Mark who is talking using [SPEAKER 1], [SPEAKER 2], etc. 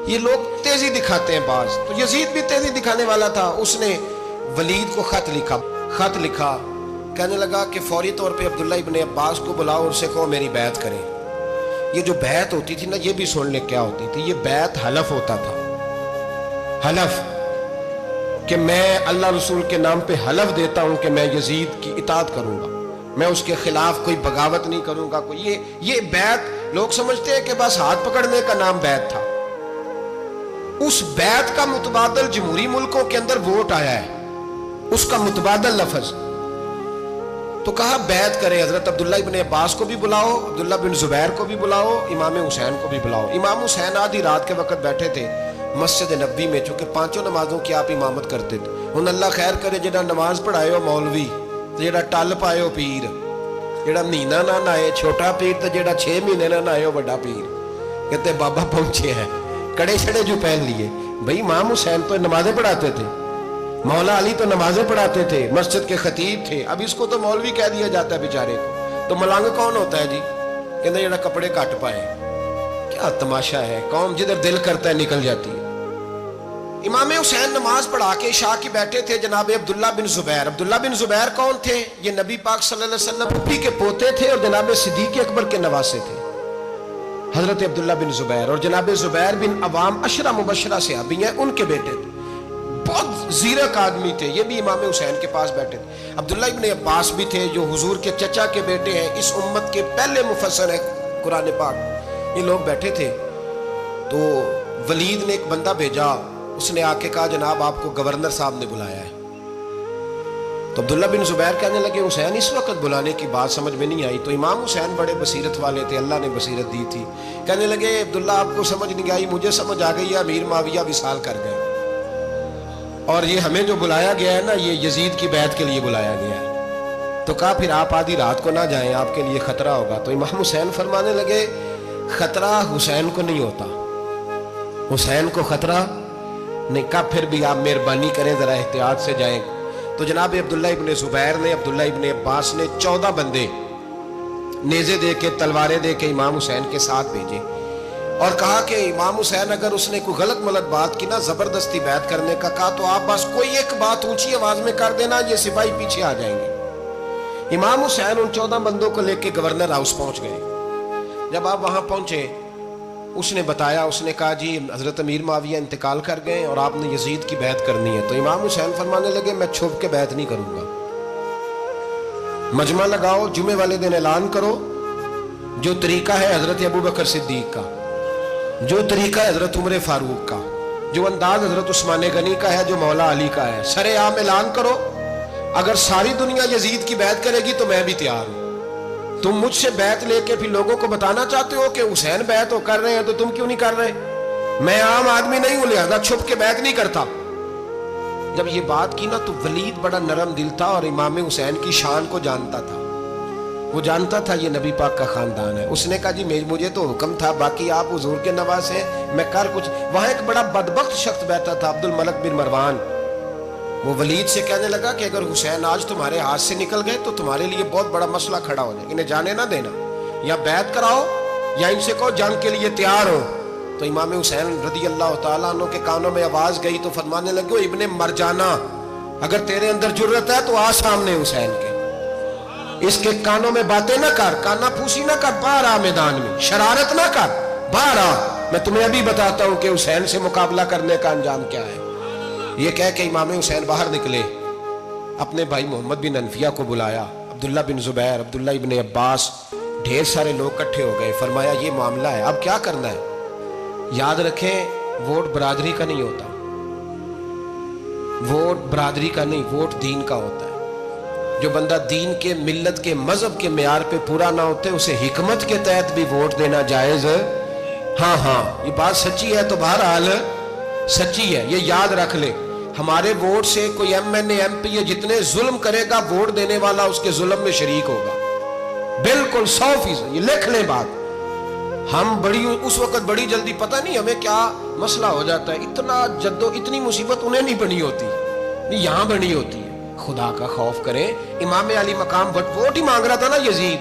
[SPEAKER 1] یہ لوگ تیزی دکھاتے ہیں بعض، تو یزید بھی تیزی دکھانے والا تھا، اس نے ولید کو خط لکھا، کہنے لگا کہ فوری طور پہ عبداللہ ابن عباس کو بلاؤ اور اسے کہو میری بیعت کریں۔ یہ جو بیعت ہوتی تھی نا، یہ بھی سن لے کیا ہوتی تھی، یہ بیعت حلف ہوتا تھا، حلف کہ میں اللہ رسول کے نام پہ حلف دیتا ہوں کہ میں یزید کی اطاعت کروں گا، میں اس کے خلاف کوئی بغاوت نہیں کروں گا، کوئی یہ بیعت لوگ سمجھتے ہیں کہ بس ہاتھ پکڑنے کا نام بیعت تھا۔ اس بیعت کا متبادل جمہوری ملکوں کے اندر ووٹ آیا ہے، اس کا متبادل لفظ، تو کہا بیعت کرے، حضرت عبداللہ ابن عباس کو بھی بلاؤ، عبداللہ بن زبیر کو بھی بلاؤ، امام حسین کو بھی بلاؤ۔ امام حسین آدھی رات کے وقت بیٹھے تھے مسجد نبوی میں، چونکہ پانچوں نمازوں کی آپ امامت کرتے تھے۔ ہن اللہ خیر کرے، جڑا نماز پڑھائے ہو مولوی، جڑا ٹل پائے ہو پیر، جڑا مہینہ نہ نائے چھوٹا پیر، تو جڑا 6 مہینے نہ نائے ہو بڑا پیر، کہتے بابا پہنچے ہیں، کڑے چھڑے جو پہن لیے۔ بھئی امام حسین تو نمازیں پڑھاتے تھے، مولا علی تو نمازیں پڑھاتے تھے، مسجد کے خطیب تھے، اب اس کو تو مولوی کہہ دیا جاتا ہے بیچارے کو، تو ملنگ کون ہوتا ہے جی؟ کہتے جڑا کپڑے کٹ پائے۔ کیا تماشا ہے، قوم جدھر دل کرتا ہے نکل جاتی ہے۔ امام حسین نماز پڑھا کے عشاء کی بیٹھے تھے جناب عبداللہ بن زبیر۔ عبداللہ بن زبیر کون تھے؟ یہ نبی پاک صلی اللہ علیہ وسلم پھپھی کے پوتے تھے اور جناب صدیق اکبر کے نواسے تھے، حضرت عبداللہ بن زبیر، اور جناب زبیر بن عوام عشرہ مبشرہ صحابی ہیں، ان کے بیٹے تھے، بہت زیرک آدمی تھے، یہ بھی امام حسین کے پاس بیٹھے تھے۔ عبداللہ ابن عباس بھی تھے جو حضور کے چچا کے بیٹے ہیں، اس امت کے پہلے مفسر ہیں قرآن پاک۔ یہ لوگ بیٹھے تھے تو ولید نے ایک بندہ بھیجا، اس نے آ کے کہا جناب آپ کو گورنر صاحب نے بلایا ہے۔ تو عبداللہ بن زبیر کہنے لگے حسین اس وقت بلانے کی بات سمجھ میں نہیں آئی، تو امام حسین بڑے بصیرت والے تھے، اللہ نے بصیرت دی تھی، کہنے لگے عبداللہ آپ کو سمجھ نہیں آئی، مجھے سمجھ آ گئی ہے، امیر معاویہ وصال کر گئے، اور یہ ہمیں جو بلایا گیا ہے نا، یہ یزید کی بیعت کے لیے بلایا گیا ہے۔ تو کہا پھر آپ آدھی رات کو نہ جائیں، آپ کے لیے خطرہ ہوگا۔ تو امام حسین فرمانے لگے خطرہ حسین کو نہیں ہوتا، حسین کو خطرہ نہیں۔ کہا پھر بھی آپ مہربانی کریں ذرا احتیاط سے جائیں۔ تو جناب عبداللہ ابن زبیر نے، عبداللہ ابن عباس نے 14 بندے نیزے دے کے، تلواریں دے کے امام حسین کے ساتھ بھیجے، اور کہا کہ امام حسین اگر اس نے کوئی غلط ملت بات کی نا، زبردستی بیعت کرنے کا کہا، تو آپ بس کوئی ایک بات اونچی آواز میں کر دینا، یہ سپاہی پیچھے آ جائیں گے۔ امام حسین ان 14 بندوں کو لے کے گورنر ہاؤس پہنچ گئے۔ جب آپ وہاں پہنچے، اس نے بتایا، اس نے کہا جی حضرت امیر معاویہ انتقال کر گئے اور آپ نے یزید کی بیعت کرنی ہے۔ تو امام حسین فرمانے لگے میں چھپ کے بیعت نہیں کروں گا، مجمع لگاؤ، جمعے والے دن اعلان کرو، جو طریقہ ہے حضرت ابوبکر صدیق کا، جو طریقہ ہے حضرت عمر فاروق کا، جو انداز حضرت عثمان غنی کا ہے، جو مولا علی کا ہے، سر عام اعلان کرو، اگر ساری دنیا یزید کی بیعت کرے گی تو میں بھی تیار ہوں۔ تم مجھ سے بیعت لے کے پھر لوگوں کو بتانا چاہتے ہو کہ حسین بیعت ہو کر رہے ہیں، تو تم کیوں نہیں کر رہے؟ میں عام آدمی نہیں ہوں، لہذا چھپ کے بیعت نہیں کرتا۔ جب یہ بات کی نا، تو ولید بڑا نرم دل تھا اور امام حسین کی شان کو جانتا تھا، وہ جانتا تھا یہ نبی پاک کا خاندان ہے۔ اس نے کہا جی مجھے تو حکم تھا، باقی آپ حضور کے نواز ہیں، میں کر کچھ۔ وہاں ایک بڑا بدبخت شخص بیٹھا تھا، عبد الملک بن مروان، وہ ولید سے کہنے لگا کہ اگر حسین آج تمہارے ہاتھ سے نکل گئے تو تمہارے لیے بہت بڑا مسئلہ کھڑا ہو جائے، انہیں جانے نہ دینا، یا بیعت کراؤ یا ان سے کہو جنگ کے لیے تیار ہو۔ تو امام حسین رضی اللہ تعالیٰ عنہ کے کانوں میں آواز گئی تو فرمانے لگے ابن مرجانہ، اگر تیرے اندر جرت ہے تو آ سامنے حسین کے، اس کے کانوں میں باتیں نہ کر، کانا پھوسی نہ کر، باہر آ میدان میں، شرارت نہ کر، باہر آ، میں تمہیں ابھی بتاتا ہوں کہ حسین سے مقابلہ کرنے کا انجام کیا ہے۔ یہ کہہ کہ امام حسین باہر نکلے، اپنے بھائی محمد بن انفیہ کو بلایا، عبداللہ بن زبیر، عبداللہ ابن عباس، ڈھیر سارے لوگ کٹھے ہو گئے، فرمایا یہ معاملہ ہے، اب کیا کرنا ہے؟ یاد رکھیں ووٹ برادری کا نہیں ہوتا، ووٹ برادری کا نہیں، ووٹ دین کا ہوتا ہے۔ جو بندہ دین کے، ملت کے، مذہب کے معیار پہ پورا نہ ہوتے، اسے حکمت کے تحت بھی ووٹ دینا جائز ہے۔ ہاں یہ بات سچی ہے تو بہرحال سچی ہے، یہ یاد رکھ لے۔ ہمارے ووٹ سے کوئی ایم این اے، ایم پی اے جتنے ظلم کرے گا، ووٹ دینے والا اس کے ظلم میں شریک ہوگا، بالکل 100%، یہ لکھ لیں بات۔ ہم اس وقت بڑی جلدی، پتہ نہیں ہمیں کیا مسئلہ ہو جاتا ہے، اتنا اتنی مصیبت انہیں نہیں بنی ہوتی، یہاں بنی ہوتی ہے۔ خدا کا خوف کریں، امام علی مقام ووٹ ہی مانگ رہا تھا نا یزید،